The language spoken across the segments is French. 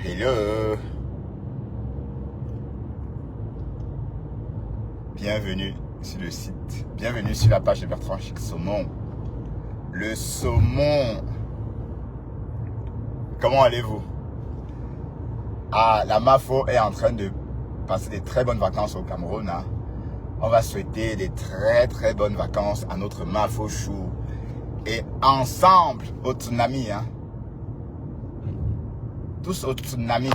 Hello. Bienvenue sur le site. Bienvenue sur la page de Bertrand Chic Saumon. Le saumon. Comment allez-vous? Ah, la MAFO est en train de passer des très bonnes vacances au Cameroun. Hein. On va souhaiter des très bonnes vacances à notre MAFO Chou. Et ensemble au tsunami. Hein. Tous au tsunami.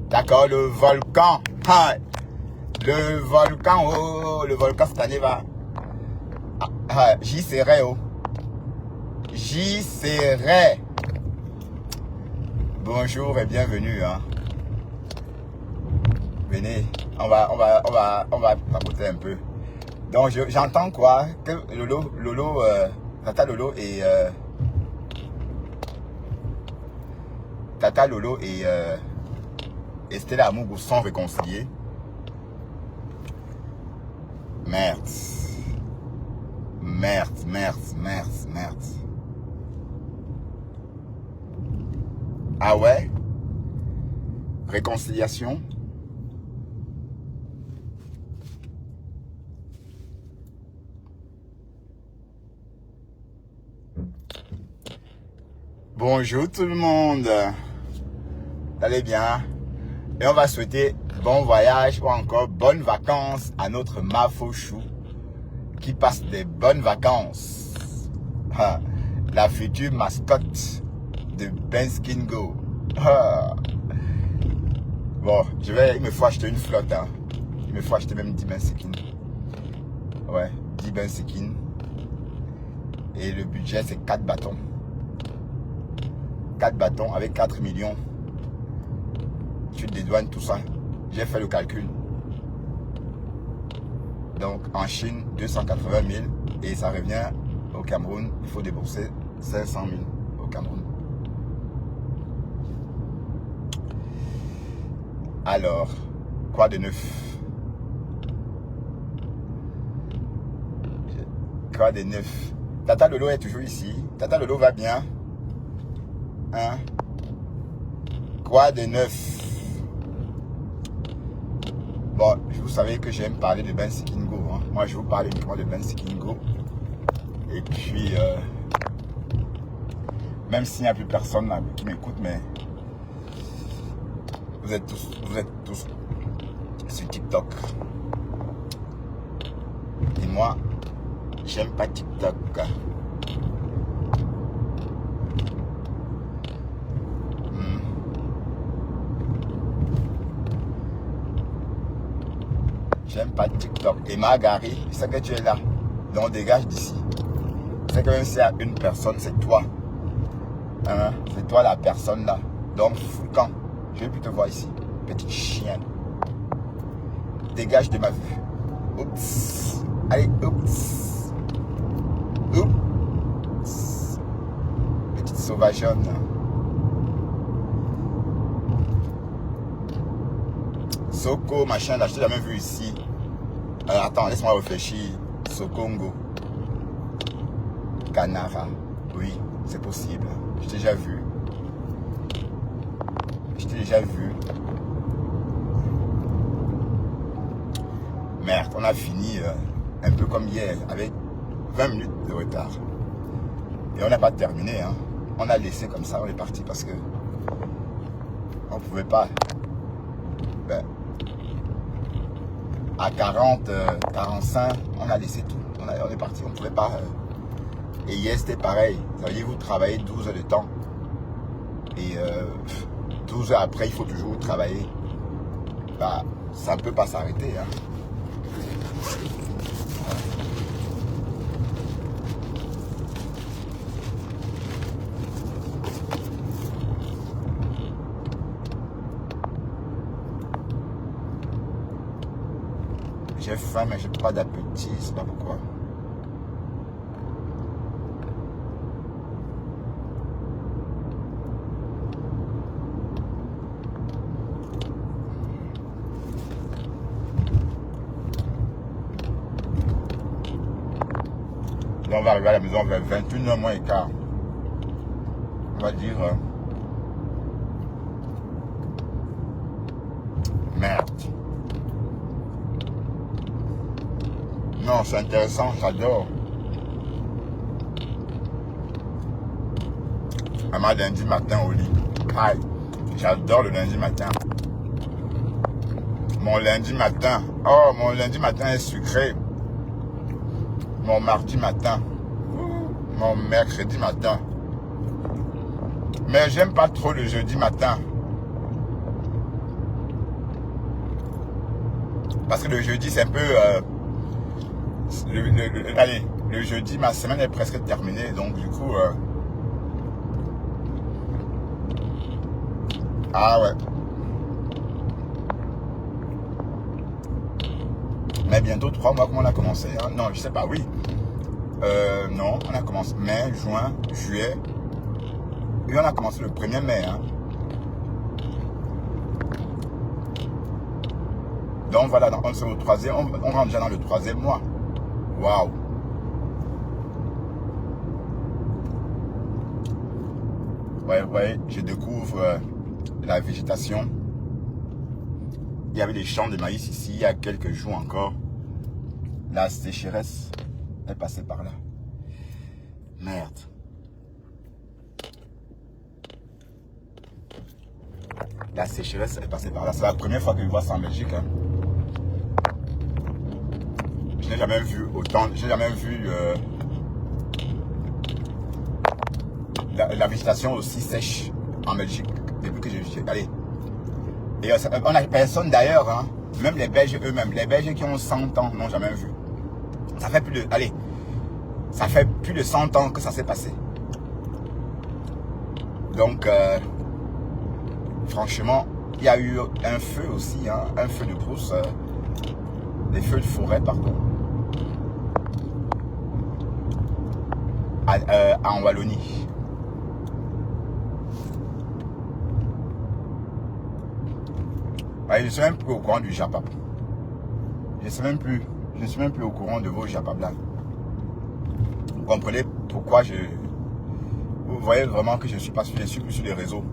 D'accord, le volcan. Hein. Le volcan, oh, le volcan cette année va. J'y serai, oh. J'y serai. Bonjour et bienvenue. Hein. Venez, on va papoter un peu. Donc j'entends quoi? Que Lolo, Tata Lolo et Tata Lolo et Stella Amougou sont réconciliés. Merde. Ah ouais? Réconciliation? Bonjour tout le monde. Allez bien. Et on va souhaiter bon voyage ou encore bonnes vacances à notre MAFO Chou qui passe des bonnes vacances. La future mascotte de Benskin Go. Bon, il me faut acheter une flotte. Hein. Il me faut acheter même 10 Benskin. Ouais, 10 Benskin. Et le budget, c'est 4 bâtons. 4 bâtons avec 4 millions. Tu dédouanes tout ça. J'ai fait le calcul. Donc en Chine, 280 000 et ça revient au Cameroun. Il faut débourser 500 000 au Cameroun. Alors, quoi de neuf? Quoi de neuf? Tata Lolo est toujours ici. Tata Lolo va bien. Hein? Quoi de neuf? Bon, vous savez que j'aime parler de Benskin Go. Hein. Moi, je vous parle uniquement de Benskin Go. Et puis, même s'il n'y a plus personne là, qui m'écoute, mais vous êtes tous sur TikTok. Et moi, j'aime pas TikTok. J'aime pas TikTok. Et Margari, je sais que tu es là. Donc dégage d'ici. Je sais que même s'il y a une personne, c'est toi. Hein? C'est toi la personne là. Donc quand je vais plus te voir ici. Petite chienne. Dégage de ma vue. Oups. Allez, oups. Oups. Petite sauvageonne. Soko, machin, là, je t'ai jamais vu ici. Attends, laisse-moi réfléchir. Sokongo. Canara. Oui, c'est possible. Je t'ai déjà vu. Merde, on a fini un peu comme hier, avec 20 minutes de retard. Et on n'a pas terminé. Hein. On a laissé comme ça, on est parti parce que on pouvait pas. Ben, à 40, 45, on a laissé tout. On est parti, on ne pouvait pas. Et hier, c'était pareil. Ça veut dire que vous travaillez 12 heures de temps. Et 12 heures après, il faut toujours travailler. Bah, ça ne peut pas s'arrêter. Hein. J'ai faim, mais j'ai pas d'appétit, je sais pas pourquoi. Là, on va arriver à la maison vers 21h moins quart. On va dire Merde. Non, c'est intéressant, j'adore. Maman, lundi matin au lit. Aïe, j'adore le lundi matin. Mon lundi matin. Oh, mon lundi matin est sucré. Mon mardi matin. Mon mercredi matin. Mais j'aime pas trop le jeudi matin. Parce que le jeudi, c'est un peu... allez, le jeudi, ma semaine est presque terminée. Donc, du coup... ah ouais. Mais bientôt 3 mois, comment on a commencé hein? Non, je sais pas, oui. Non, on a commencé mai, juin, juillet. Et on a commencé le 1er mai. Hein. Donc voilà, on est au troisième, on rentre déjà dans le 3e mois. Waouh. Ouais, je découvre la végétation. Il y avait des champs de maïs ici il y a quelques jours encore. La sécheresse est passée par là. Merde. La sécheresse est passée par là. C'est la première fois que je vois ça en Belgique. Hein. Je n'ai jamais vu autant. Je n'ai jamais vu la végétation aussi sèche en Belgique depuis que je suis allé. Et on n'a personne d'ailleurs, hein, même les Belges eux-mêmes, les Belges qui ont 100 ans n'ont jamais vu. Ça fait plus de, allez, ça fait plus de 100 ans que ça s'est passé. Donc, franchement, il y a eu un feu aussi, hein, un feu de brousse, des feux de forêt, pardon, en Wallonie. Ouais, je ne suis même plus au courant du Japap. Je ne suis même plus au courant de vos Japap là. Vous comprenez pourquoi vous voyez vraiment que je ne suis pas sur, je suis plus sur les réseaux.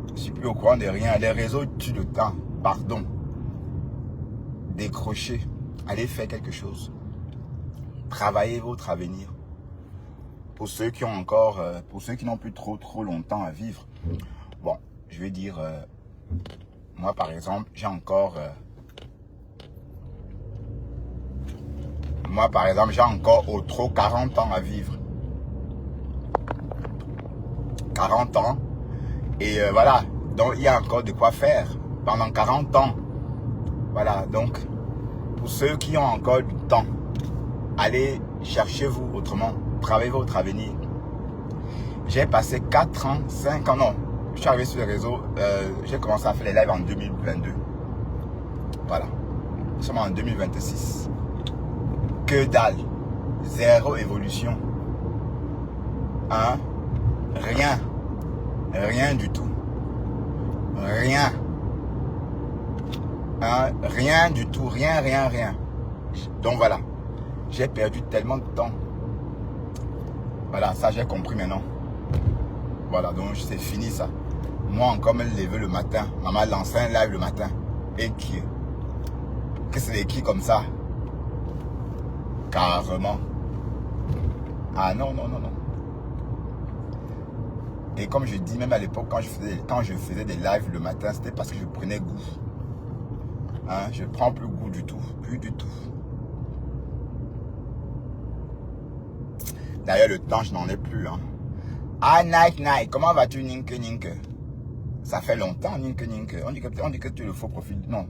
Je ne suis plus au courant de rien. Les réseaux tuent le temps. Pardon. Décrochez. Allez faire quelque chose. Travaillez votre avenir. Pour ceux qui ont encore, pour ceux qui n'ont plus trop longtemps à vivre. Bon, je vais dire, moi par exemple, j'ai encore, au trop 40 ans à vivre. 40 ans. Et voilà, donc il y a encore de quoi faire pendant 40 ans. Voilà, donc pour ceux qui ont encore du temps, allez cherchez-vous autrement, travaillez votre avenir. J'ai passé 4 ans, 5 ans, non, je suis arrivé sur les réseaux, j'ai commencé à faire les lives en 2022. Voilà, nous sommes en 2026. Que dalle, zéro évolution. Hein? Rien du tout. Rien. Hein? Rien du tout. Rien. Donc voilà. J'ai perdu tellement de temps. Voilà, ça j'ai compris maintenant. Voilà, donc c'est fini ça. Moi encore me lever le matin. Maman lance un live le matin. Et qui? Que c'est des qui comme ça? Carrément. Ah non. Et comme je dis, même à l'époque, quand je faisais des lives le matin, c'était parce que je prenais goût. Hein, je prends plus goût du tout. Plus du tout. D'ailleurs, le temps, je n'en ai plus. Hein. Ah, Nike. Comment vas-tu, Ninke? Ça fait longtemps, Ninke. On dit que tu es le faux profil. Non.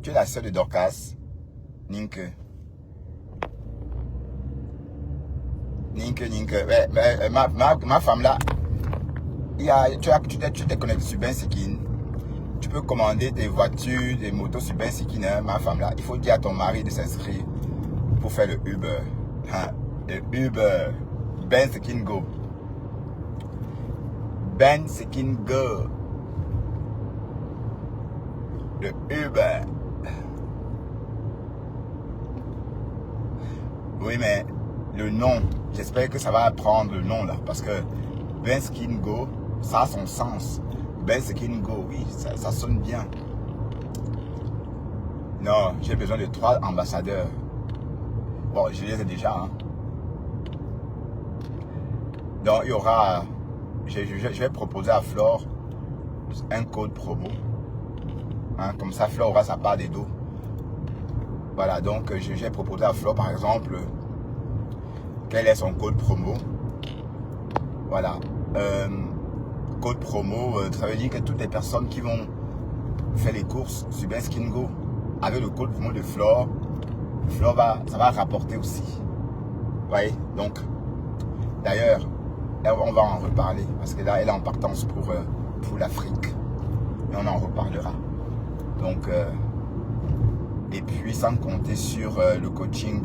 Tu es la sœur de Dorcas. Ninke. Ouais, ma femme là, tu t'es connecté sur Bensekin. Tu peux commander des voitures, des motos sur Bensekin. Hein, ma femme là, il faut dire à ton mari de s'inscrire pour faire le Uber. Hein, le Uber. Bensekin Go. Bensekin Go. Le Uber. Oui, mais le nom, j'espère que ça va prendre le nom là. Parce que Bensekin Go, ça a son sens. Bensekin Go, oui, ça sonne bien. Non, j'ai besoin de 3 ambassadeurs. Bon, je les ai déjà. Hein. Donc, il y aura... Je vais proposer à Flore un code promo. Hein, comme ça, Flore aura sa part des dos. Voilà, donc je vais proposer à Flore, par exemple, quel est son code promo. Voilà. Code promo, ça veut dire que toutes les personnes qui vont faire les courses sur BenSkinGo avec le code promo de Flore, ça va rapporter aussi. Vous voyez, donc, d'ailleurs, on va en reparler parce que là, elle est en partance pour l'Afrique. Et on en reparlera. Donc, et puis sans compter sur le coaching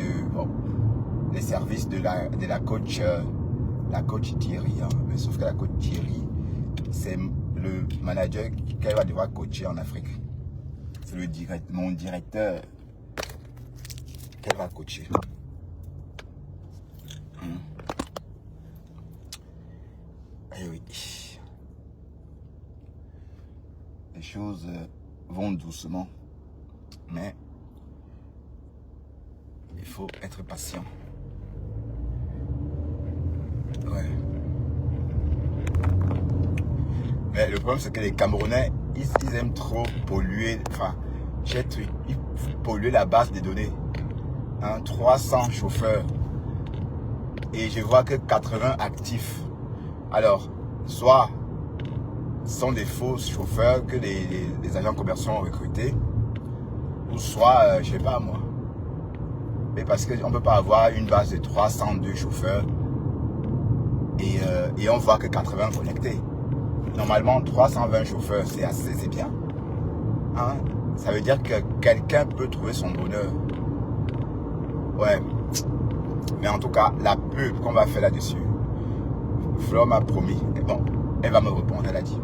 les services de la coach Thierry. Hein. Mais sauf que la coach Thierry, c'est le manager qu'elle va devoir coacher en Afrique. C'est mon directeur qu'elle va coacher. Et oui. Les choses vont doucement, mais il faut être patient. Ouais. Mais le problème, c'est que les Camerounais, ils aiment trop polluer. Enfin, ils polluent la base des données. Hein, 300 chauffeurs. Et je vois que 80 actifs. Alors, soit ce sont des faux chauffeurs que les agents commerciaux ont recrutés, ou soit, je sais pas moi. Mais parce qu'on ne peut pas avoir une base de 302 chauffeurs et on voit que 80 connectés. Normalement, 320 chauffeurs, c'est bien. Hein? Ça veut dire que quelqu'un peut trouver son bonheur. Ouais. Mais en tout cas, la pub qu'on va faire là-dessus, Flore m'a promis. Et bon, elle va me répondre, elle a dit.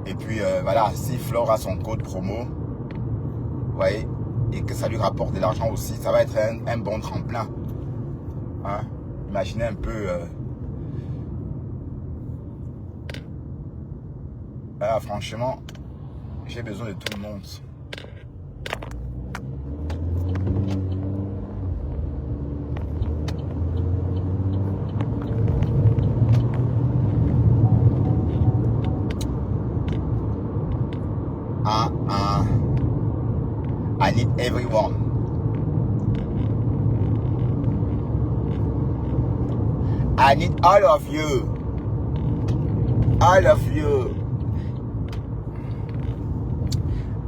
Et puis, voilà, si Flore a son code promo, vous voyez, et que ça lui rapporte de l'argent aussi, ça va être un bon tremplin. Hein? Imaginez un peu... franchement, j'ai besoin de tout le monde. I need everyone. I need all of you. All of you.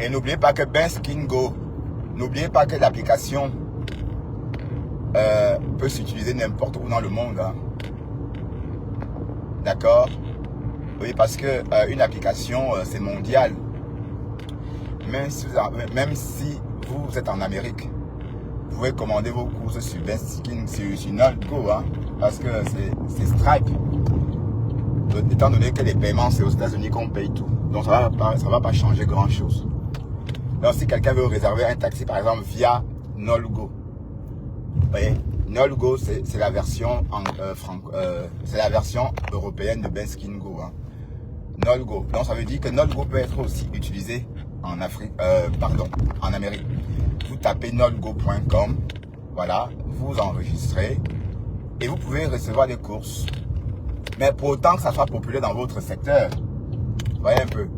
Et n'oubliez pas que BenSkinGo, n'oubliez pas que l'application peut s'utiliser n'importe où dans le monde. Hein. D'accord? Oui, parce que une application, c'est mondial. Même si vous êtes en Amérique, vous pouvez commander vos courses sur BenSkinGo, sur NotGo, hein, parce que c'est Stripe. Étant donné que les paiements, c'est aux États-Unis qu'on paye tout. Donc ça va pas changer grand-chose. Donc si quelqu'un veut réserver un taxi, par exemple, via NotGo, vous voyez, NotGo, c'est la version c'est la version européenne de BenSkinGo. Hein. NotGo. Donc ça veut dire que NotGo peut être aussi utilisé en Afrique, en Amérique. Vous tapez notgo.com, voilà, vous enregistrez et vous pouvez recevoir des courses. Mais pour autant que ça soit populaire dans votre secteur, vous voyez un peu.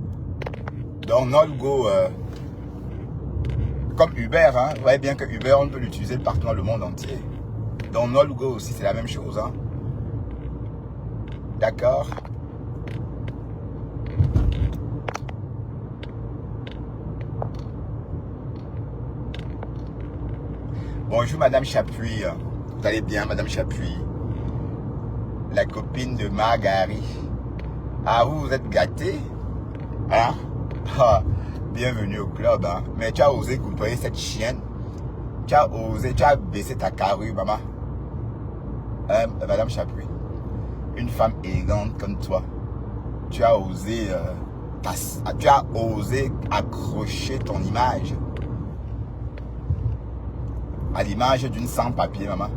Donc NotGo, comme Uber, hein, vous voyez bien que Uber, on peut l'utiliser partout dans le monde entier. Donc NotGo aussi, c'est la même chose. Hein. D'accord? Bonjour Madame Chapuis. Vous allez bien Madame Chapuis? La copine de Margari. Ah, vous êtes gâtés? Hein? Ah, bienvenue au club. Hein? Mais tu as osé côtoyer cette chienne. Tu as baissé ta carrure, maman. Madame Chapuis. Une femme élégante comme toi. Tu as osé accrocher ton image à l'image d'une sans-papier, maman.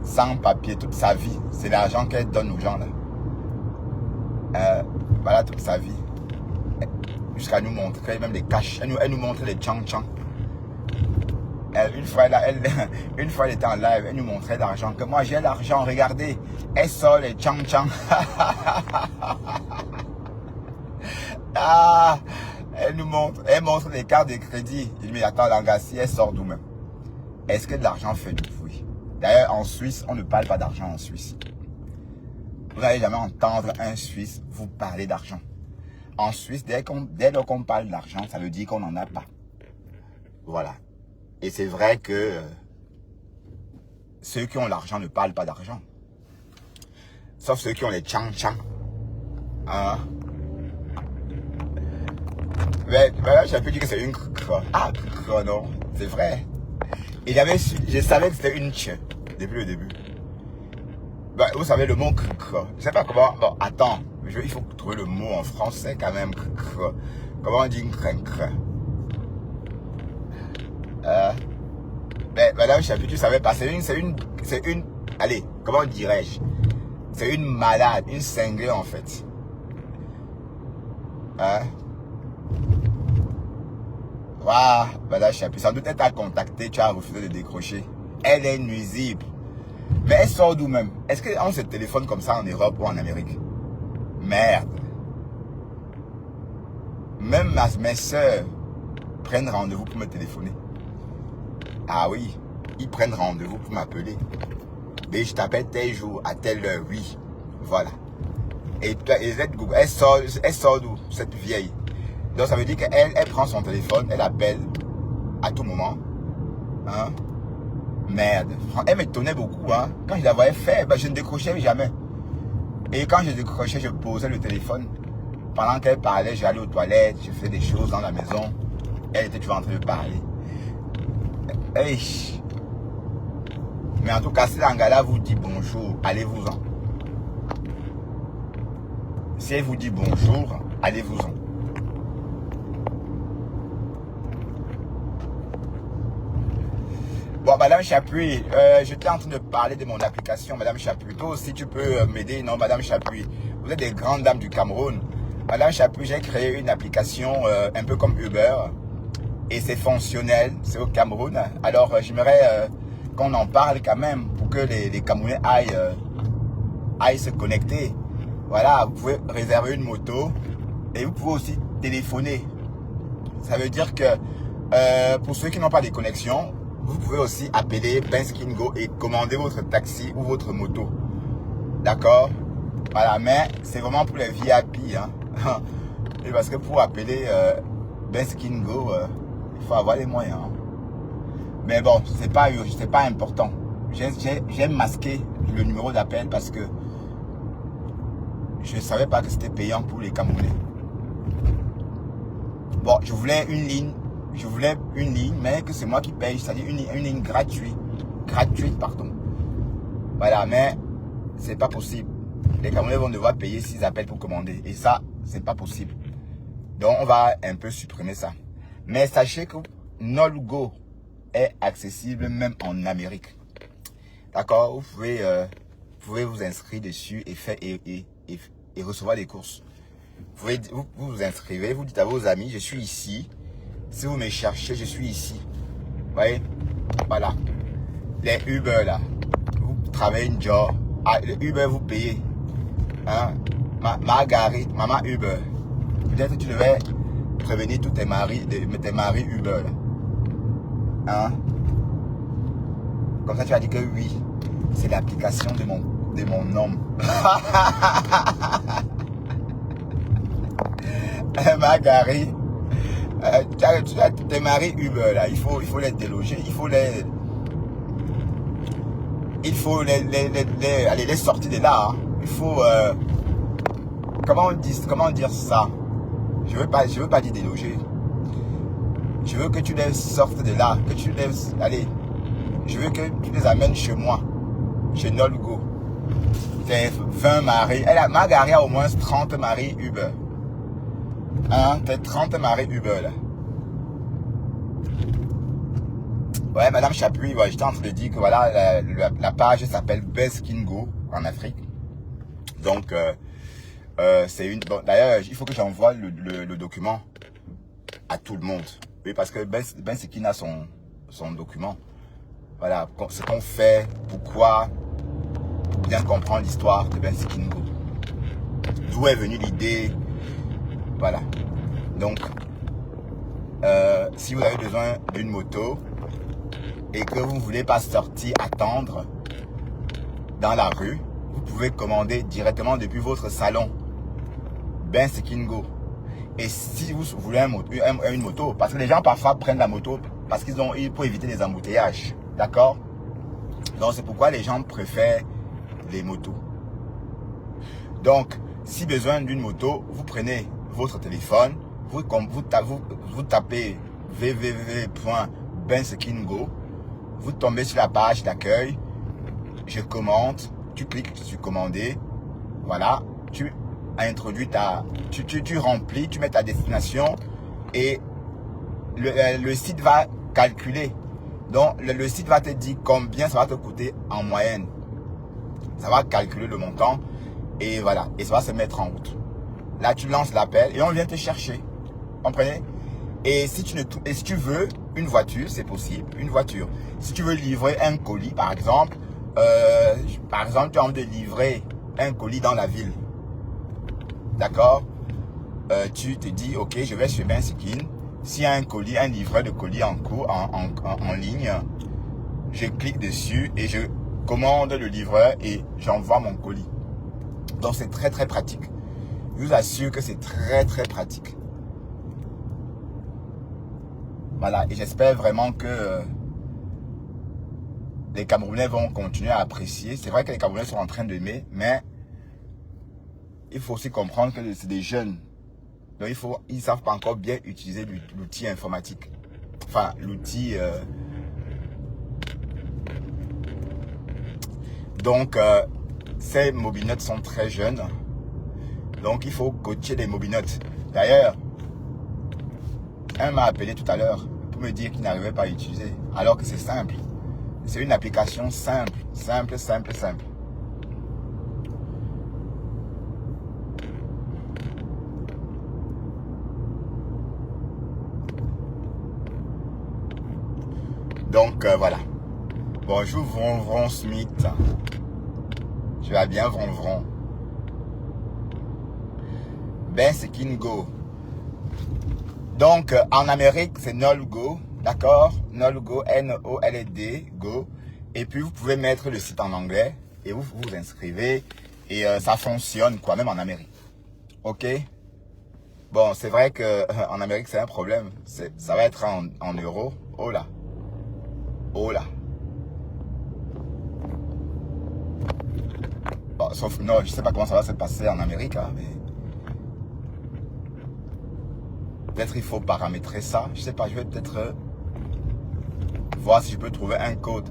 Sans-papier toute sa vie. C'est l'argent qu'elle donne aux gens, là. Voilà toute sa vie. jusqu'à nous montrer même les caches. Elle nous montrait les tchang-tchang. Une fois, une fois, elle était en live, elle nous montrait l'argent. Que moi, j'ai l'argent, regardez. Elle sort les tchang-tchang. Ah, elle montre les cartes de crédit. Il me dit, attends, Langassi, elle sort d'où même? Est-ce que de l'argent fait du bruit? D'ailleurs, en Suisse, on ne parle pas d'argent en Suisse. Vous n'allez jamais entendre un Suisse vous parler d'argent. En Suisse, dès lors qu'on parle d'argent, ça veut dire qu'on n'en a pas. Voilà. Et c'est vrai que ceux qui ont l'argent ne parlent pas d'argent. Sauf ceux qui ont les tchang-tchang. Hein? Mais j'ai un peu dit que c'est une crâne. Ah, crâne, non. C'est vrai. Et je savais que c'était une tche depuis le début. Bah, vous savez le mot crâne. Je sais pas comment. Bon, attends. Il faut trouver le mot en français quand même. Comment on dit crâne? Mais madame Chapuis, tu savais pas. C'est une. Allez, comment dirais-je? C'est une malade, une cinglée en fait. Hein? Waouh, madame Chapuis, sans doute elle t'a contacté, tu as refusé de décrocher. Elle est nuisible. Mais elle sort d'où même? Est-ce qu'on se téléphone comme ça en Europe ou en Amérique? Merde. Même mes soeurs prennent rendez-vous pour me téléphoner. Ah oui, ils prennent rendez-vous pour m'appeler. Mais je t'appelle tel jour, à telle heure, oui. Voilà. Et Google, elle sort d'où, cette vieille? Donc ça veut dire qu'elle prend son téléphone, elle appelle à tout moment. Hein? Merde. Elle m'étonnait beaucoup. Hein? Quand je la voyais faire, ben, je ne décrochais jamais. Et quand je décrochais, je posais le téléphone. Pendant qu'elle parlait, j'allais aux toilettes, je faisais des choses dans la maison. Elle était toujours en train de parler. Hey. Mais en tout cas, si l'Angala vous dit bonjour, allez-vous-en. Si elle vous dit bonjour, allez-vous-en. Bon, madame Chapuis, j'étais en train de parler de mon application, madame Chapuis. Toi aussi, tu peux m'aider, non, madame Chapuis? Vous êtes des grandes dames du Cameroun. Madame Chapuis, j'ai créé une application un peu comme Uber. Et c'est fonctionnel, c'est au Cameroun. Alors, j'aimerais qu'on en parle quand même pour que les Camerounais aillent se connecter. Voilà, vous pouvez réserver une moto et vous pouvez aussi téléphoner. Ça veut dire que pour ceux qui n'ont pas de connexion, vous pouvez aussi appeler BenSkinGo et commander votre taxi ou votre moto. D'accord? Voilà, mais c'est vraiment pour les VIP. Hein? Et parce que pour appeler BenSkinGo, il faut avoir les moyens. Hein? Mais bon, c'est pas important. J'ai masqué le numéro d'appel parce que je ne savais pas que c'était payant pour les Camerounais. Bon, je voulais une ligne, mais que c'est moi qui paye, c'est-à-dire une ligne gratuite, pardon. Voilà, mais c'est pas possible. Les Camerounais vont devoir payer s'ils appellent pour commander. Et ça, c'est pas possible. Donc, on va un peu supprimer ça. Mais sachez que Nolgo est accessible même en Amérique. D'accord? Vous pouvez vous inscrire dessus et recevoir des courses. Vous vous inscrivez, vous dites à vos amis, je suis ici. Si vous me cherchez, je suis ici. Vous voyez? Voilà. Les Uber là. Vous travaillez une job. Ah, les Uber vous payez. Hein? Marguerite, maman Uber. Peut-être tu devais prévenir tous tes maris Uber là. Hein? Comme ça tu vas dire que oui. C'est l'application de mon homme. Marguerite. Tu as tes maris Uber là, il faut les déloger, il faut les sortir de là. Hein. Il faut comment dire ça? Je veux pas dire déloger. Je veux que tu les sortes de là, je veux que tu les amènes chez moi, chez Nolgo. T'es 20 maris, Marguerite a au moins 30 maris Uber. Hein, t'as 30 maris Uber là. Ouais, madame Chapuis, ouais, j'étais en train de dire que voilà, la page s'appelle BenSkinGo en Afrique. Donc, C'est une... Bon, d'ailleurs, il faut que j'envoie le document à tout le monde. Oui, parce que Ben Sekine a son document. Voilà, ce qu'on fait, pourquoi, pour bien comprendre l'histoire de Ben Sekine Go. D'où est venue l'idée. Voilà. Donc, si vous avez besoin d'une moto et que vous ne voulez pas sortir, attendre dans la rue, vous pouvez commander directement depuis votre salon Ben Sekine Go. Et si vous voulez une moto, parce que les gens parfois prennent la moto parce pour éviter les embouteillages. D'accord? Donc c'est pourquoi les gens préfèrent les motos. Donc, si besoin d'une moto, vous prenez votre téléphone, vous tapez www.bensekingo, vous tombez sur la page d'accueil, je commande, tu cliques sur commander, voilà, tu introduis tu remplis, tu mets ta destination et le site va calculer. Donc le site va te dire combien ça va te coûter en moyenne. Ça va calculer le montant et voilà, et ça va se mettre en route. Là tu lances l'appel et on vient te chercher. Comprenez? Et si tu veux une voiture, c'est possible, une voiture. Si tu veux livrer un colis, par exemple, tu as envie de livrer un colis dans la ville. D'accord? Tu te dis, ok, je vais chez Ben Sekine. S'il y a un colis, un livreur de colis en cours, en ligne, je clique dessus et je commande le livreur et j'envoie mon colis. Donc c'est très très pratique. Je vous assure que c'est très très pratique. Voilà, et j'espère vraiment que les Camerounais vont continuer à apprécier. C'est vrai que les Camerounais sont en train d'aimer, mais il faut aussi comprendre que c'est des jeunes. Donc ils ne savent pas encore bien utiliser l'outil informatique. Enfin, l'outil... Donc, ces mobinotes sont très jeunes. Donc, il faut coacher les mobinotes. D'ailleurs, un m'a appelé tout à l'heure pour me dire qu'il n'arrivait pas à utiliser. Alors que c'est simple. C'est une application simple. Simple. Donc, voilà. Bonjour, Vron Smith. Tu vas bien, Vron. Ben Sekine Go. Donc, en Amérique, c'est NOLD, d'accord? NOLD, N-O-L-D, Go. Et puis, vous pouvez mettre le site en anglais et vous vous inscrivez. Et ça fonctionne, quoi, même en Amérique. OK? Bon, c'est vrai qu'en Amérique, c'est un problème. Ça va être en euros. Oh là. Bon, sauf non, je sais pas comment ça va se passer en Amérique, hein, mais peut-être il faut paramétrer ça. Je sais pas, je vais peut-être voir si je peux trouver un code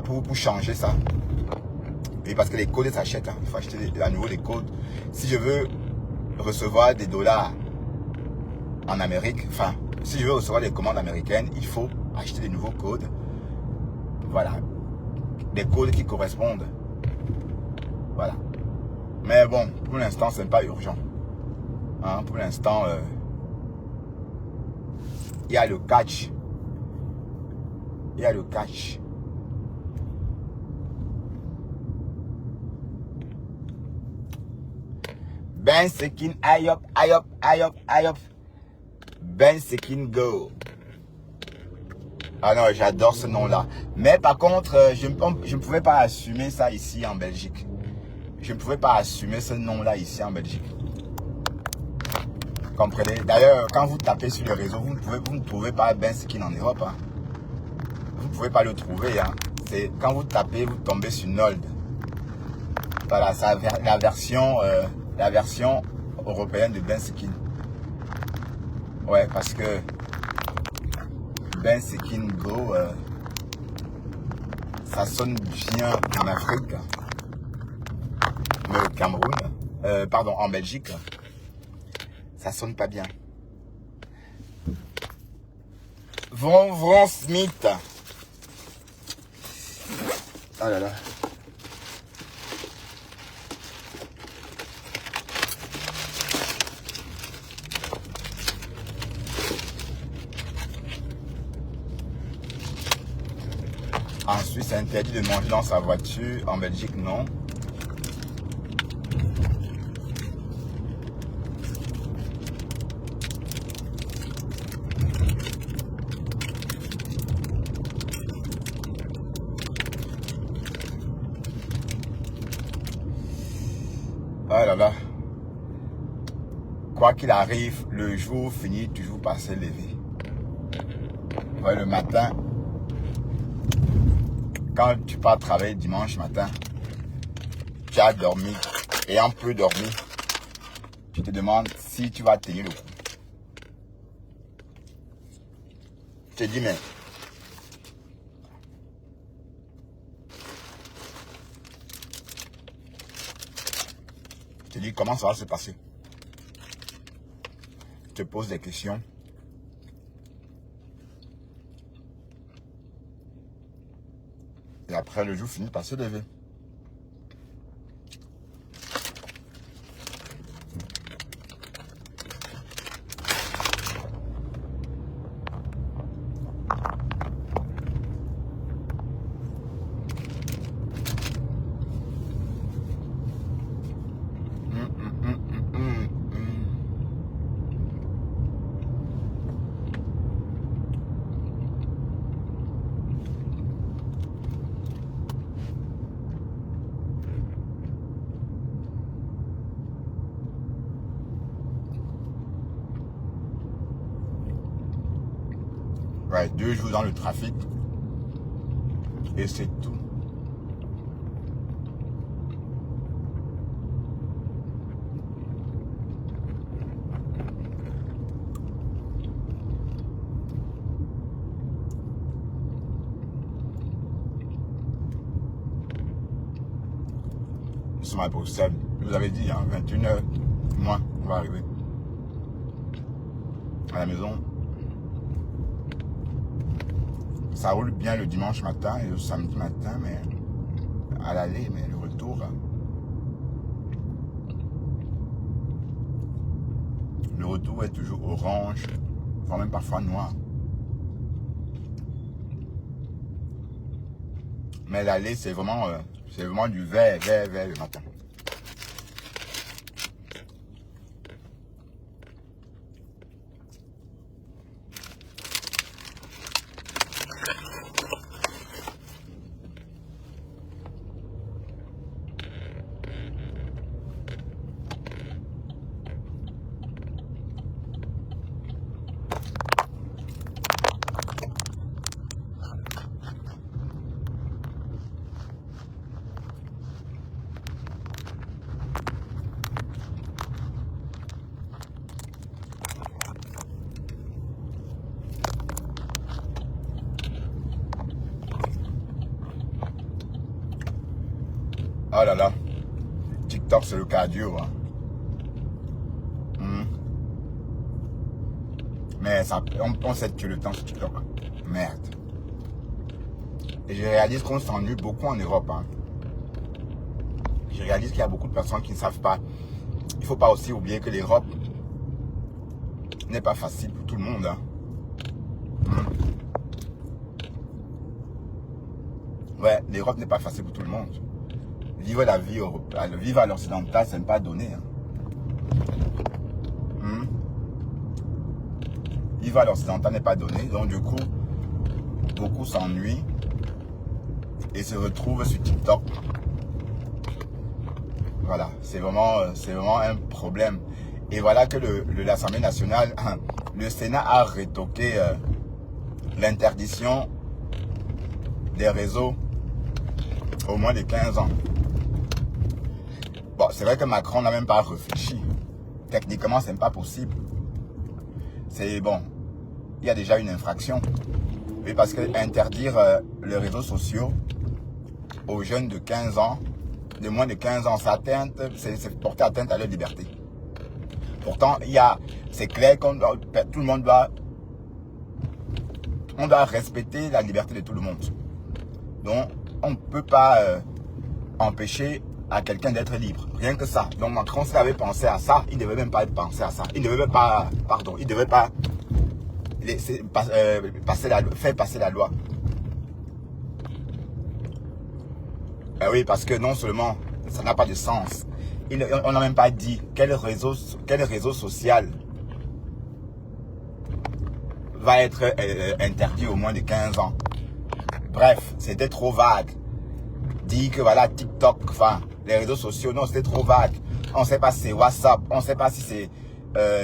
pour changer ça. Et parce que les codes s'achètent, hein. Il faut acheter à nouveau les codes. Si je veux recevoir des dollars en Amérique, enfin, si je veux recevoir des commandes américaines, il faut acheter des nouveaux codes. Voilà. Des codes qui correspondent. Voilà. Mais bon, pour l'instant, ce n'est pas urgent. Hein, pour l'instant, il y a le catch. Ben Sekine, aïe hop. Ben Sekine Go. Ah non, j'adore ce nom-là. Mais par contre, je ne pouvais pas assumer ça ici en Belgique. Je ne pouvais pas assumer ce nom-là ici en Belgique. Comprenez? D'ailleurs, quand vous tapez sur le réseau, vous ne trouvez pas Ben Sekine en Europe. Hein. Vous ne pouvez pas le trouver. Hein. Quand vous tapez, vous tombez sur NOLD. Voilà, c'est la version européenne de Ben Sekine. Ouais, parce que Ben Sekine Go, ça sonne bien en Afrique. Mais au Cameroun, pardon, en Belgique, ça sonne pas bien. Vron Smith. Oh là là. c'est interdit de manger dans sa voiture. En Belgique, non. Ah là là. Quoi qu'il arrive, le jour finit toujours par se lever. Ouais, le matin, quand tu pars travailler dimanche matin, tu as dormi, et un peu dormi, tu te demandes si tu vas tenir le coup. Tu te dis, mais tu te dis comment ça va se passer. Tu te poses des questions. Et après, le jour finit par se lever. Ouais, 2 jours dans le trafic. Et c'est tout. Nous sommes à Bruxelles. Je vous avais dit, hein, 21h moins, on va arriver à la maison. Ça roule bien le dimanche matin et le samedi matin, mais à l'aller, mais le retour, est toujours orange, voire même parfois noir. Mais l'aller, c'est vraiment du vert le matin. Oh là là, TikTok c'est le cardio. Hein. Mais ça, on sait que le temps sur TikTok. Merde. Et je réalise qu'on s'ennuie beaucoup en Europe. Hein. Je réalise qu'il y a beaucoup de personnes qui ne savent pas. Il ne faut pas aussi oublier que l'Europe n'est pas facile pour tout le monde. Hein. Ouais, l'Europe n'est pas facile pour tout le monde. Vivre la vie européenne, vivre à l'occidental, ce n'est pas donné. Hein. Vivre à l'occidental n'est pas donné. Donc du coup, beaucoup s'ennuient et se retrouvent sur TikTok. Voilà, c'est vraiment un problème. Et voilà que l'Assemblée nationale, le Sénat a retoqué l'interdiction des réseaux au moins de 15 ans. Bon, c'est vrai que Macron n'a même pas réfléchi. Techniquement, ce n'est pas possible. C'est bon, il y a déjà une infraction. Oui, parce que interdire les réseaux sociaux aux jeunes de 15 ans, de moins de 15 ans, c'est porter atteinte à leur liberté. Pourtant, c'est clair que tout le monde doit respecter la liberté de tout le monde. Donc, on ne peut pas empêcher à quelqu'un d'être libre. Rien que ça. Donc Macron, s'il avait pensé à ça, il ne devait même pas penser à ça. Il ne devait pas, il ne devait pas faire passer la loi. Ben oui, parce que non seulement ça n'a pas de sens, on n'a même pas dit quel réseau social va être interdit au moins de 15 ans. Bref, c'était trop vague. Dire que voilà, TikTok, enfin, les réseaux sociaux, non, c'était trop vague. On ne sait pas si c'est WhatsApp, on ne sait pas si c'est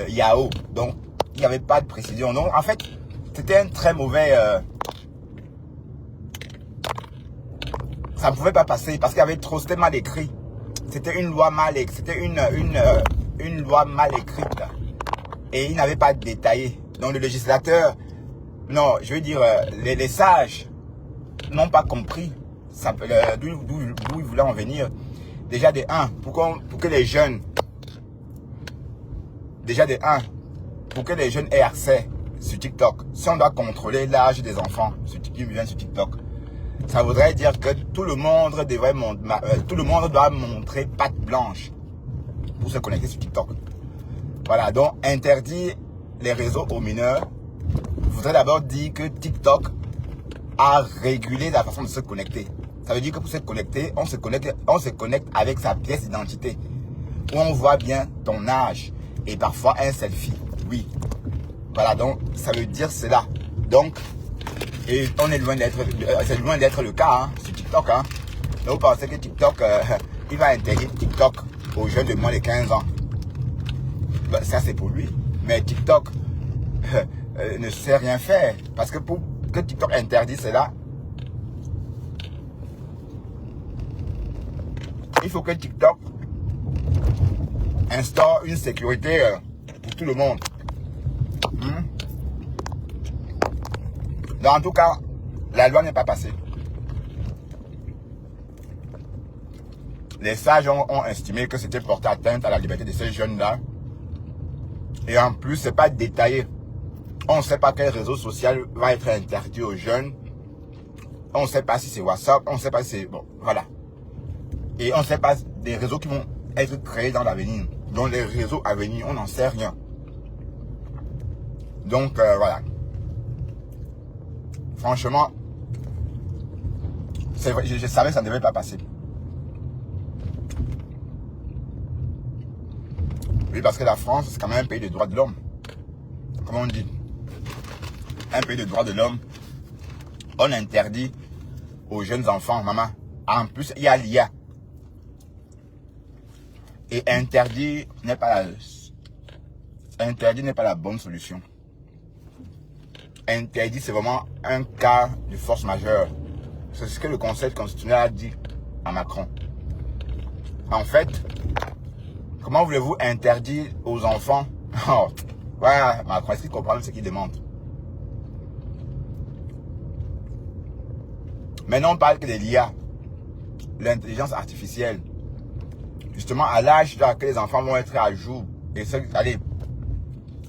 Yahoo. Donc, il n'y avait pas de précision. Donc, en fait, c'était un très mauvais... ça ne pouvait pas passer parce qu'il y avait trop, c'était mal écrit. C'était une loi mal écrite. C'était une loi mal écrite. Et il n'avait pas détaillé. Donc, le législateur, non, je veux dire, les sages n'ont pas compris d'où ils voulaient en venir. Déjà de 1, pour que les jeunes, pour que les jeunes aient accès sur TikTok, si on doit contrôler l'âge des enfants qui viennent sur TikTok, ça voudrait dire que tout le monde doit montrer patte blanche pour se connecter sur TikTok. Voilà, donc interdire les réseaux aux mineurs voudrait d'abord dire que TikTok a régulé la façon de se connecter. Ça veut dire que pour se connecter, on se connecte avec sa pièce d'identité, où on voit bien ton âge et parfois un selfie. Oui. Voilà, donc ça veut dire cela. Donc, et on est loin d'être, c'est loin d'être le cas hein, sur TikTok. Hein. Donc vous pensez que TikTok, il va interdire TikTok aux jeunes de moins de 15 ans. Ben, ça c'est pour lui. Mais TikTok ne sait rien faire. Parce que pour que TikTok interdise cela, il faut que TikTok instaure une sécurité pour tout le monde. Donc, en tout cas, la loi n'est pas passée. Les sages ont estimé que c'était porter atteinte à la liberté de ces jeunes-là. Et en plus, c'est pas détaillé. On ne sait pas quel réseau social va être interdit aux jeunes. On ne sait pas si c'est WhatsApp, on ne sait pas si c'est... Bon, voilà. Et on ne sait pas des réseaux qui vont être créés dans l'avenir. Donc les réseaux à venir, on n'en sait rien. Donc voilà. Franchement, c'est vrai, je savais que ça ne devait pas passer. Oui, parce que la France, c'est quand même un pays de droits de l'homme. Comment on dit? Un pays de droits de l'homme. On interdit aux jeunes enfants, maman. En plus, il y a l'IA. Et interdit n'est pas la bonne solution. Interdit, c'est vraiment un cas de force majeure. C'est ce que le Conseil constitutionnel a dit à Macron. En fait, comment voulez-vous interdire aux enfants? Oh, voilà, Macron, est-ce qu'il comprend ce qu'il demande? Maintenant, on parle que de l'IA, l'intelligence artificielle. Justement, à l'âge là que les enfants vont être à jour. Et allez,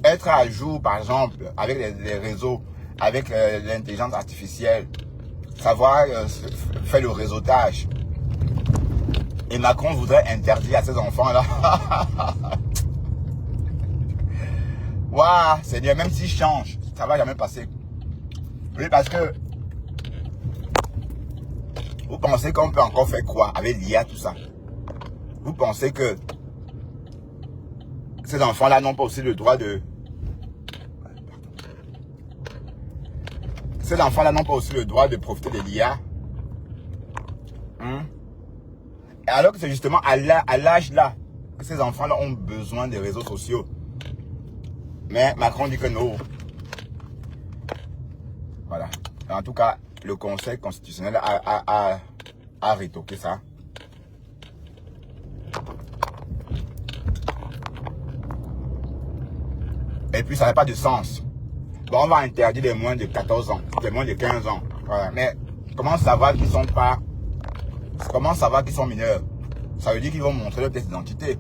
être à jour, par exemple, avec les réseaux, avec l'intelligence artificielle, savoir faire le réseautage. Et Macron voudrait interdire à ces enfants-là. Waouh, Seigneur, même s'ils changent, ça ne va jamais passer. Oui, parce que vous pensez qu'on peut encore faire quoi avec l'IA, tout ça? Vous pensez que ces enfants-là n'ont pas aussi le droit de... Ces enfants-là n'ont pas aussi le droit de profiter de l'IA. Alors que c'est justement à l'âge là que ces enfants-là ont besoin des réseaux sociaux. Mais Macron dit que non. Voilà. En tout cas, le Conseil constitutionnel a rétoqué ça. Et puis ça n'a pas de sens. Bon, on va interdire les moins de 14 ans, les moins de 15 ans. Voilà. Mais comment savoir qu'ils sont pas... Comment savoir qu'ils sont mineurs? Ça veut dire qu'ils vont montrer leur pièce d'identité.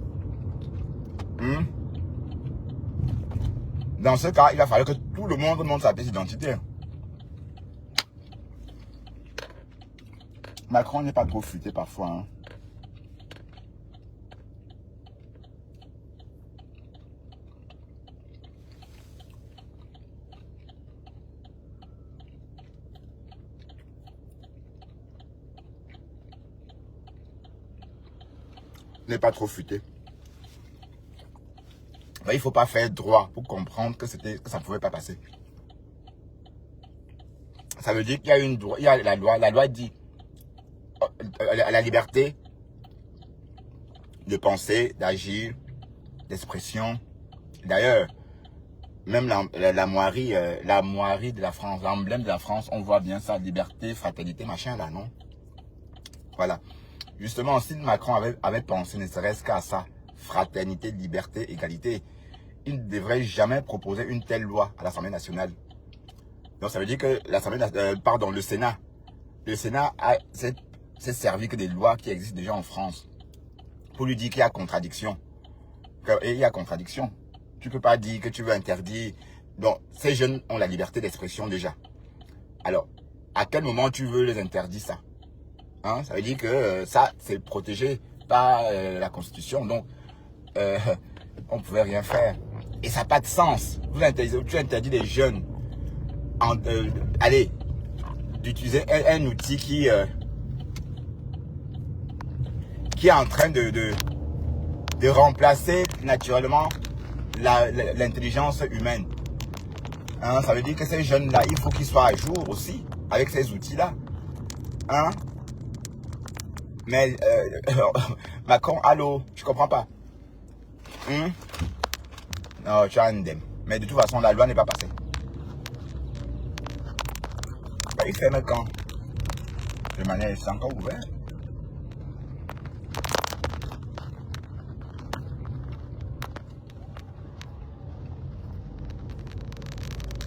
Dans ce cas, il va falloir que tout le monde montre sa pièce d'identité. Macron n'est pas trop futé parfois. Hein. n'est pas trop futé. Ben, il ne faut pas faire droit pour comprendre que ça ne pouvait pas passer. Ça veut dire qu'il y a une il y a la loi. La loi dit la liberté de penser, d'agir, d'expression. D'ailleurs, même la moirie de la France, l'emblème de la France, on voit bien ça, liberté, fraternité, machin là, non? Voilà. Justement, si Macron avait pensé ne serait-ce qu'à ça, fraternité, liberté, égalité, il ne devrait jamais proposer une telle loi à l'Assemblée nationale. Donc ça veut dire que le Sénat s'est servi que des lois qui existent déjà en France pour lui dire qu'il y a contradiction. Et il y a contradiction. Tu ne peux pas dire que tu veux interdire. Donc ces jeunes ont la liberté d'expression déjà. Alors, à quel moment tu veux les interdire ça? Hein? Ça veut dire que ça, c'est protégé par la Constitution. Donc, on ne pouvait rien faire. Et ça n'a pas de sens. Tu interdis les jeunes d'utiliser un outil qui est en train de remplacer naturellement l'intelligence humaine. Hein, ça veut dire que ces jeunes-là, il faut qu'ils soient à jour aussi avec ces outils-là. Hein? Mais Macron, allô, je comprends pas. Non, tu as un indemne. Mais de toute façon, la loi n'est pas passée. Bah, il ferme quand? De manière, c'est encore ouvert.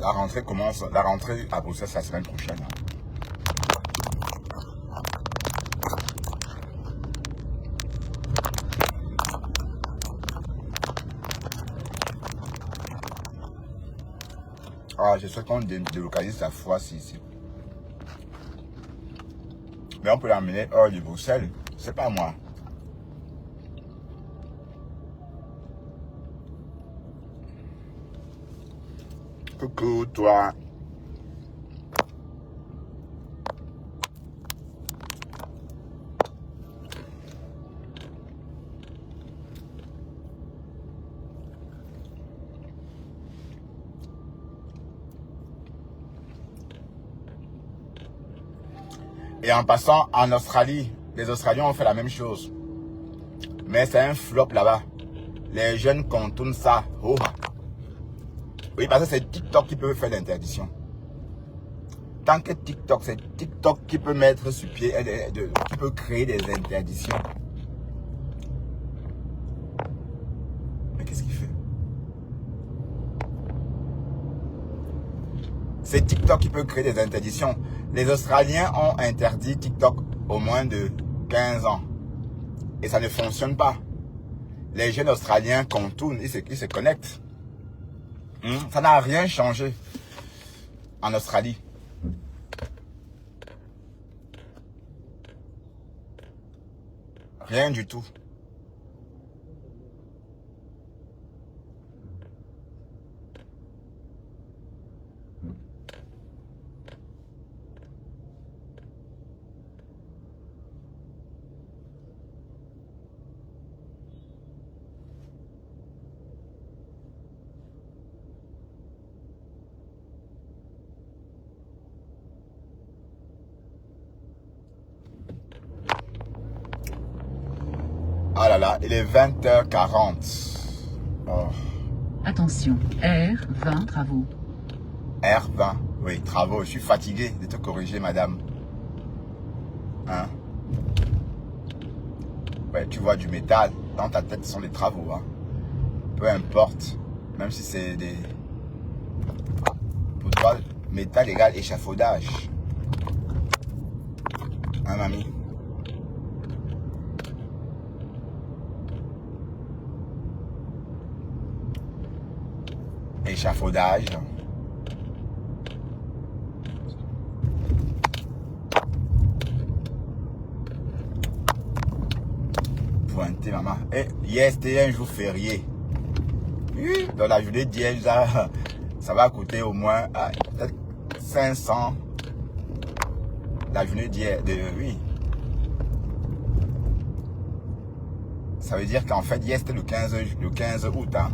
La rentrée commence, la rentrée à Bruxelles, c'est la semaine prochaine. Hein. Ah, je souhaite qu'on délocalise la fois ici. Mais on peut l'amener hors de Bruxelles. C'est pas moi. Coucou, toi. Et en passant en Australie, les Australiens ont fait la même chose. Mais c'est un flop là-bas. Les jeunes contournent ça. Oh. Oui, parce que c'est TikTok qui peut faire l'interdiction. Tant que TikTok, c'est TikTok qui peut mettre sur pied, qui peut créer des interdictions. Mais qu'est-ce qu'il fait? C'est TikTok qui peut créer des interdictions. Les Australiens ont interdit TikTok au moins de 15 ans. Et ça ne fonctionne pas. Les jeunes Australiens contournent, ils se connectent. Ça n'a rien changé en Australie. Rien du tout. Ah là là, il est 20h40. Oh. Attention, R20 travaux. R20, oui, travaux. Je suis fatigué de te corriger, madame. Hein? Ouais, tu vois du métal. Dans ta tête, ce sont des travaux. Hein? Peu importe. Même si c'est des... Pour toi, métal égale échafaudage. Hein, mamie? Échafaudage. Pointé, maman. Et hier, c'était un jour férié. Dans la journée d'hier, ça va coûter au moins peut-être 500. La journée d'hier, oui. Ça veut dire qu'en fait, hier, c'était le 15 août. Hein.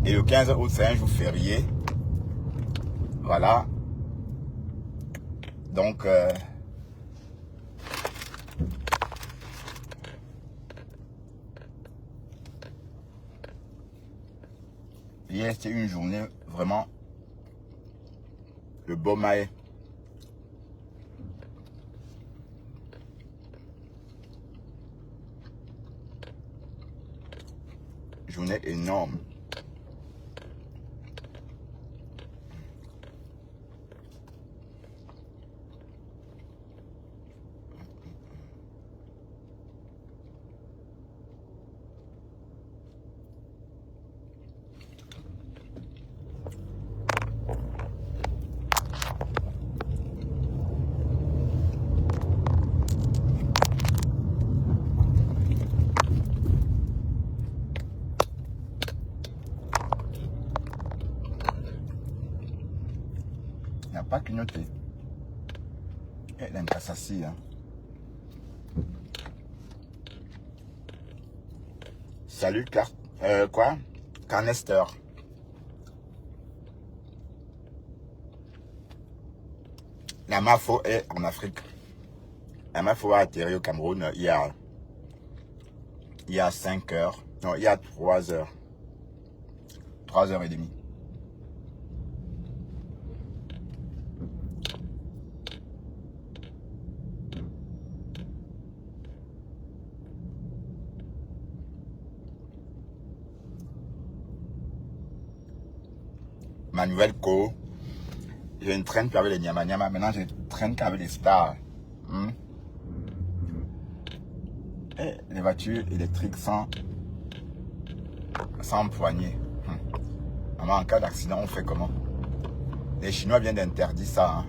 Et le 15 août, c'est un jour férié. Voilà. Donc, hier, c'était une journée vraiment le beau maïs. Journée énorme. Il n'y a pas clignoté. Et l'incassassi, hein. Salut, quoi? Canester. La MAFO est en Afrique. La MAFO a atterri au Cameroun il y a 5 heures. Non, il y a 3 heures. 3 heures et demie. Ma nouvelle co, je ne traîne plus avec les Nyama Nyama, maintenant je traîne qu'avec les stars. Et les voitures électriques sans poignée. Maman, en cas d'accident, on fait comment? Les Chinois viennent d'interdire ça. Hein.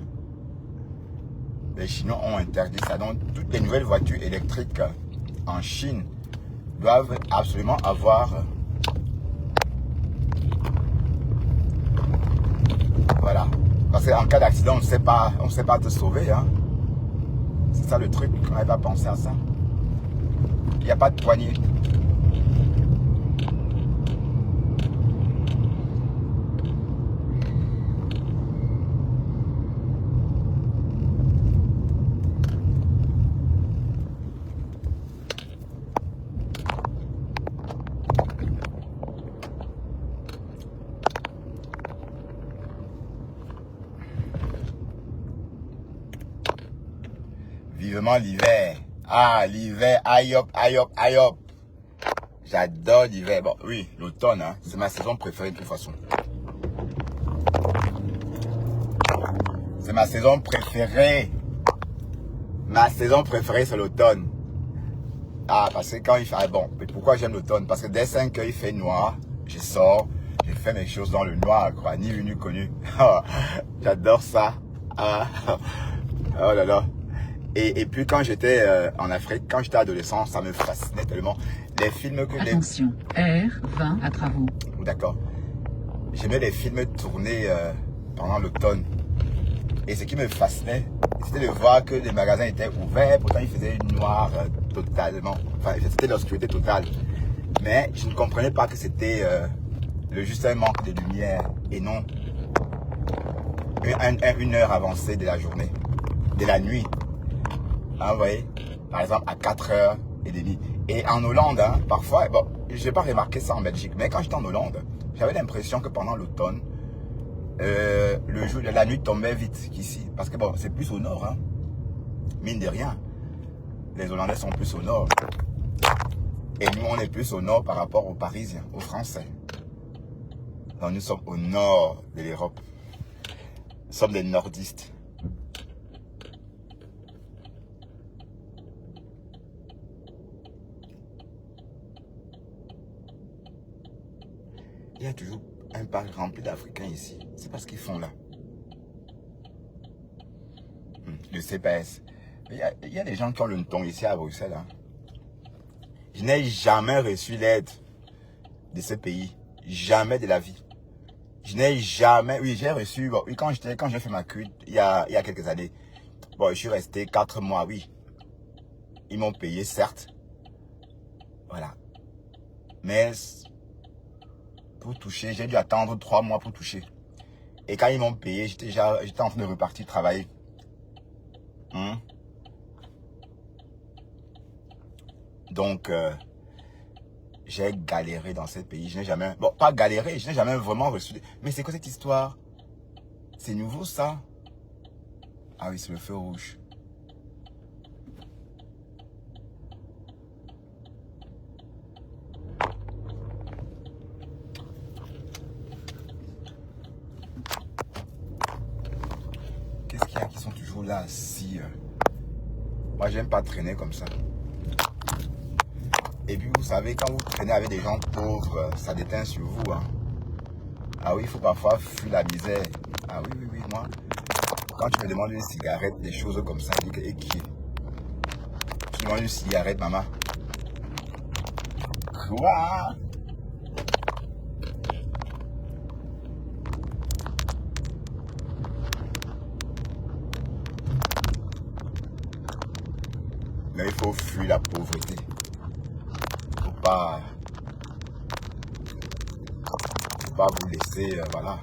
Les Chinois ont interdit ça. Donc, toutes les nouvelles voitures électriques en Chine doivent absolument avoir... Voilà. Parce qu'en cas d'accident, on ne sait pas te sauver. Hein. C'est ça le truc. On n'avait pas pensé à ça. Il n'y a pas de poignée. Vivement l'hiver. Ah, l'hiver, aïe hop, aïe hop, aïe hop. J'adore l'hiver. Bon, oui, l'automne, hein, c'est ma saison préférée de toute façon. C'est ma saison préférée. Ma saison préférée, c'est l'automne. Ah, parce que quand il fait... Ah bon, mais pourquoi j'aime l'automne? Parce que dès 5 heures, il fait noir. Je sors, je fais mes choses dans le noir, quoi. Ni vu ni connu. J'adore ça. Ah. Oh là là. Et puis quand j'étais en Afrique, quand j'étais adolescent, ça me fascinait tellement. Les films que... Attention, R20 à travaux. D'accord. J'aimais les films tournés pendant l'automne. Et ce qui me fascinait, c'était de voir que les magasins étaient ouverts. Pourtant, il faisait noir totalement. Enfin, c'était l'obscurité totale. Mais je ne comprenais pas que c'était juste un manque de lumière. Et non une heure avancée de la journée. De la nuit. Hein, vous voyez, par exemple à 4h30. Et en Hollande, hein, parfois, bon, je n'ai pas remarqué ça en Belgique, mais quand j'étais en Hollande, j'avais l'impression que pendant l'automne, la nuit tombait vite qu'ici. Parce que bon, c'est plus au nord, hein. Mine de rien. Les Hollandais sont plus au nord. Et nous, on est plus au nord par rapport aux Parisiens, aux Français. Donc nous sommes au nord de l'Europe. Nous sommes des nordistes. Il y a toujours un parc rempli d'Africains ici. C'est pas ce qu'ils font là. Le CPS. Il y a des gens qui ont le ton ici à Bruxelles. Hein. Je n'ai jamais reçu l'aide de ce pays. Jamais de la vie. Je n'ai jamais... Oui, j'ai reçu... Bon, oui, quand j'ai fait ma cuite, il y a quelques années. Bon, je suis resté 4 mois, oui. Ils m'ont payé, certes. Voilà. Mais pour toucher, j'ai dû attendre 3 mois pour toucher. Et quand ils m'ont payé, j'étais en train de repartir travailler. Donc, j'ai galéré dans ce pays. Je n'ai jamais... Bon, pas galéré, je n'ai jamais vraiment reçu... Mais c'est quoi cette histoire? C'est nouveau, ça? Ah oui, c'est le feu rouge. Qu'est-ce qu'il y a qui sont toujours là assis? Moi, j'aime pas traîner comme ça. Et puis, vous savez, quand vous traînez avec des gens pauvres, ça déteint sur vous. Hein. Ah oui, il faut parfois fuir la misère. Ah oui, oui, oui, moi, quand tu me demandes une cigarette, des choses comme ça, je dis, et qui demande une cigarette, maman? Quoi? Mais il faut fuir la pauvreté. Faut pas vous laisser, voilà.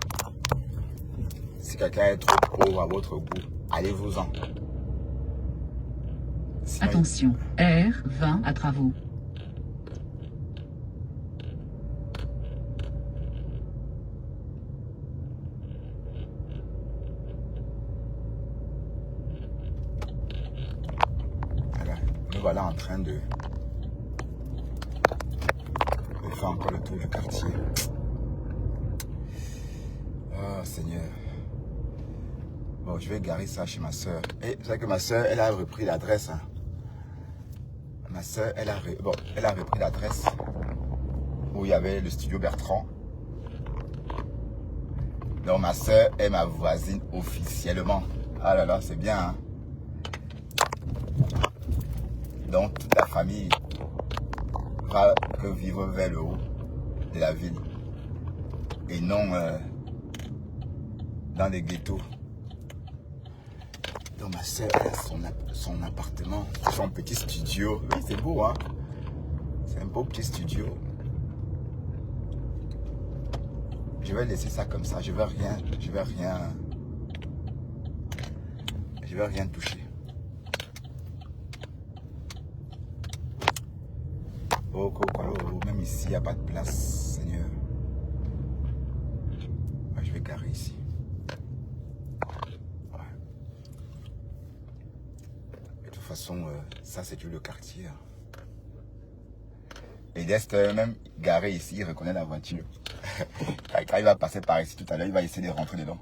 Si quelqu'un est trop pauvre à votre goût, allez-vous-en. Sinon, Attention, R20 à travaux. voilà. Nous voilà en train de faire encore le tour du quartier. Oh Seigneur. Bon, je vais garer ça chez ma soeur. Et vous savez que ma soeur, elle a repris l'adresse. Hein. Ma soeur, elle a repris l'adresse où il y avait le studio Bertrand. Donc ma soeur est ma voisine officiellement. Ah là là, c'est bien. Hein? Donc toute la famille va vivre vers le haut de la ville. Et non dans les ghettos. Donc ma soeur a son appartement, son petit studio. Oui, c'est beau, hein. C'est un beau petit studio. Je vais laisser ça comme ça. Je vais rien toucher. Oh, même ici, il n'y a pas de place, Seigneur. Je vais garer ici. De toute façon, ça c'est tout le quartier. Et d'Est, même garé ici, il reconnaît la voiture. Quand il va passer par ici tout à l'heure, il va essayer de rentrer dedans.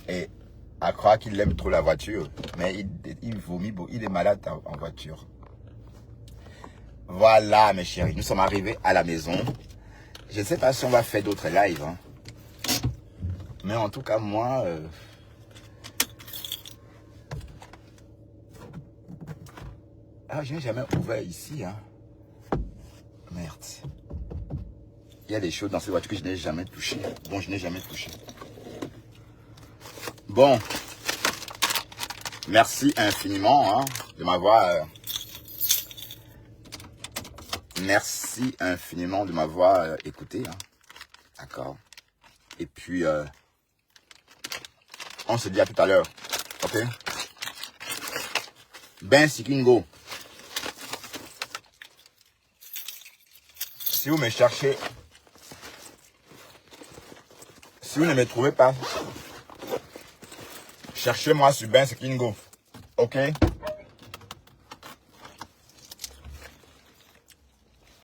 Et à croire qu'il aime trop la voiture, mais il vomit, il est malade en voiture. Voilà mes chéris, nous sommes arrivés à la maison. Je ne sais pas si on va faire d'autres lives. Hein. Mais en tout cas, moi... Ah, je n'ai jamais ouvert ici. Hein. Merde. Il y a des choses dans cette voiture que je n'ai jamais touchées. Bon, je n'ai jamais touché. Bon. Merci infiniment hein, de m'avoir... Merci infiniment de m'avoir écouté. Hein. D'accord. Et puis, on se dit à tout à l'heure. Ok? Ben Sikingo. Si vous me cherchez, si vous ne me trouvez pas, cherchez-moi sur Ben Sikingo. Ok?